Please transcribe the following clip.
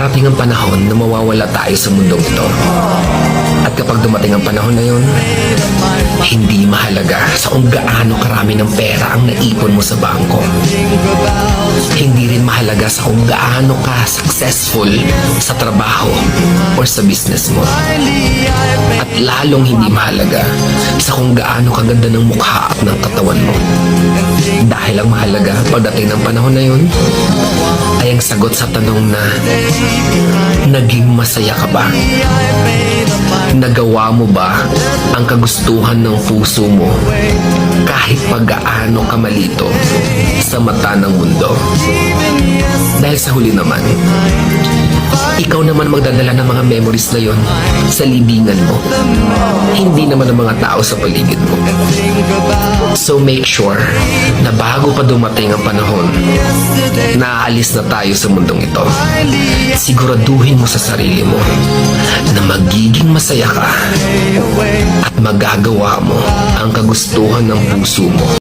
Darating ang panahon na mawawala tayo sa mundong ito. At kapag dumating ang panahon na yun, hindi mahalaga sa kung gaano karami ng pera ang naipon mo sa bangko. Hindi rin mahalaga sa kung gaano ka successful sa trabaho or sa business mo. At lalong hindi mahalaga sa kung gaano kaganda ng mukha at ng katawan mo. Dahil ang mahalaga pagdating ng panahon na yun ay ang sagot sa tanong na naging masaya ka ba? Nagawa mo ba ang kagustuhan ng puso mo kahit pag-gaano ka malito sa mata ng mundo? Dahil sa huli naman, ikaw naman magdadala ng mga memories na yon sa libingan mo. Hindi naman ang mga tao sa paligid mo. So make sure na bago pa dumating ang panahon na aalis na tayo sa mundong ito, siguraduhin mo sa sarili mo na magiging masaya ka at magagawa mo ang kagustuhan ng puso mo.